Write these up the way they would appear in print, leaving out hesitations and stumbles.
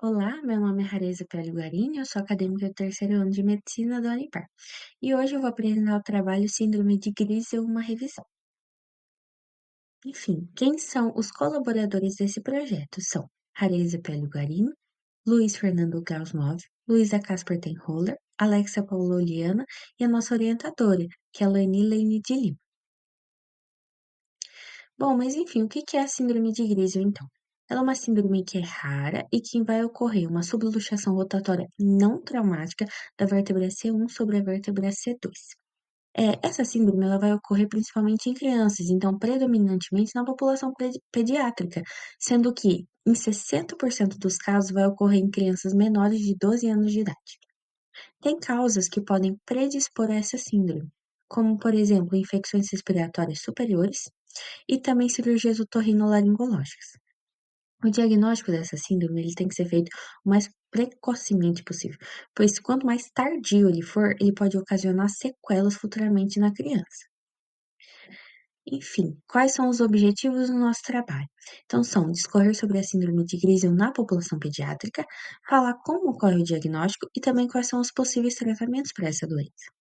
Olá, meu nome é Rareza Pellegarini, eu sou acadêmica do terceiro ano de Medicina da Unipar. E hoje eu vou apresentar o trabalho Síndrome de Grisel, uma revisão. Enfim, quem são os colaboradores desse projeto? São Rareza Pellegarini, Luiz Fernando Gausnov, Luísa Casper Tenholler, Alexa Pauloliana e a nossa orientadora, que é a Lani Lane de Lima. Bom, mas enfim, o que é a síndrome de Grisel, então? Ela é uma síndrome que é rara e que vai ocorrer uma subluxação rotatória não traumática da vértebra C1 sobre a vértebra C2. Essa síndrome ela vai ocorrer principalmente em crianças, então predominantemente na população pediátrica, sendo que em 60% dos casos vai ocorrer em crianças menores de 12 anos de idade. Tem causas que podem predispor a essa síndrome, como, por exemplo, infecções respiratórias superiores e também cirurgias otorrinolaringológicas. O diagnóstico dessa síndrome ele tem que ser feito o mais precocemente possível, pois quanto mais tardio ele for, ele pode ocasionar sequelas futuramente na criança. Enfim, quais são os objetivos do nosso trabalho? Então, são discorrer sobre a síndrome de Grisel na população pediátrica, falar como ocorre o diagnóstico e também quais são os possíveis tratamentos para essa doença.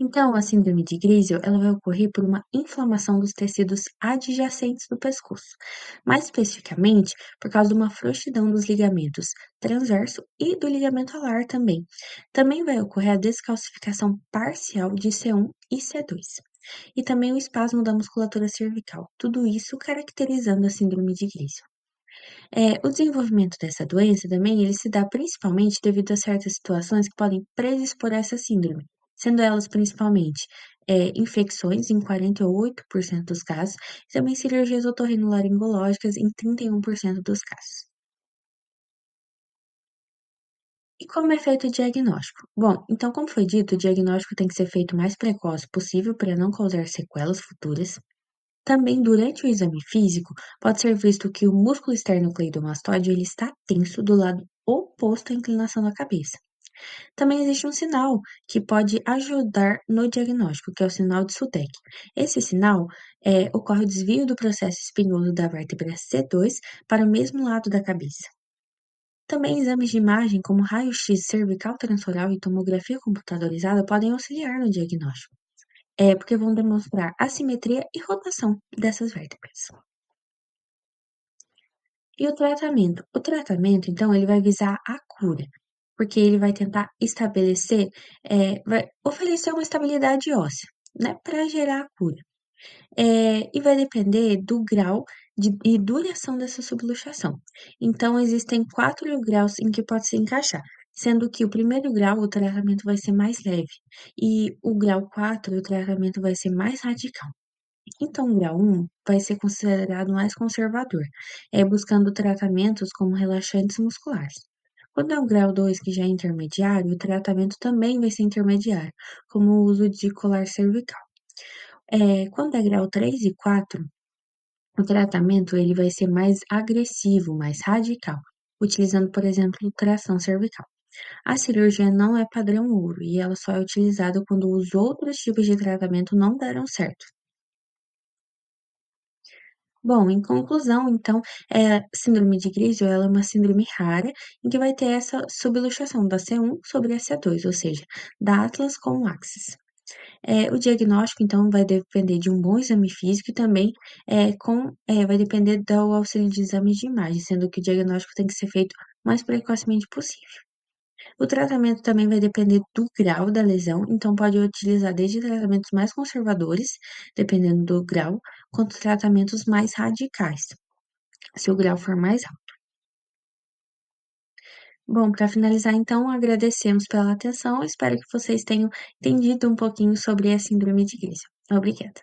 Então, a síndrome de Grisel, ela vai ocorrer por uma inflamação dos tecidos adjacentes do pescoço, mais especificamente por causa de uma frouxidão dos ligamentos transverso e do ligamento alar também. Também vai ocorrer a descalcificação parcial de C1 e C2, e também o espasmo da musculatura cervical, tudo isso caracterizando a síndrome de Grisel. O desenvolvimento dessa doença também, ele se dá principalmente devido a certas situações que podem predispor a essa síndrome, sendo elas principalmente, infecções em 48% dos casos, e também cirurgias otorrinolaringológicas em 31% dos casos. E como é feito o diagnóstico? Bom, então, como foi dito, o diagnóstico tem que ser feito o mais precoce possível para não causar sequelas futuras. Também durante o exame físico, pode ser visto que o músculo esternocleidomastoide ele está tenso do lado oposto à inclinação da cabeça. Também existe um sinal que pode ajudar no diagnóstico, que é o sinal de Sudeck. Esse sinal ocorre o desvio do processo espinhoso da vértebra C2 para o mesmo lado da cabeça. Também exames de imagem, como raio-x cervical transoral e tomografia computadorizada, podem auxiliar no diagnóstico. Porque vão demonstrar assimetria e rotação dessas vértebras. E o tratamento? O tratamento, então, ele vai visar a cura, porque ele vai tentar estabelecer, vai oferecer uma estabilidade óssea, né, para gerar a cura. E vai depender do grau e duração dessa subluxação. Então, existem 4 graus em que pode se encaixar, sendo que o primeiro grau, o tratamento vai ser mais leve, e o grau 4, o tratamento vai ser mais radical. Então, o grau 1 vai ser considerado mais conservador, buscando tratamentos como relaxantes musculares. Quando é o grau 2, que já é intermediário, o tratamento também vai ser intermediário, como o uso de colar cervical. Quando é grau 3 e 4, o tratamento ele vai ser mais agressivo, mais radical, utilizando, por exemplo, tração cervical. A cirurgia não é padrão ouro e ela só é utilizada quando os outros tipos de tratamento não deram certo. Bom, em conclusão, então, síndrome de Grisel, ela é uma síndrome rara em que vai ter essa subluxação da C1 sobre a C2, ou seja, da Atlas com o Axis. O diagnóstico, então, vai depender de um bom exame físico e também vai depender do auxílio de exames de imagem, sendo que o diagnóstico tem que ser feito o mais precocemente possível. O tratamento também vai depender do grau da lesão, então pode utilizar desde tratamentos mais conservadores, dependendo do grau, quanto tratamentos mais radicais, se o grau for mais alto. Bom, para finalizar, então, agradecemos pela atenção. Espero que vocês tenham entendido um pouquinho sobre a síndrome de Grisel. Obrigada.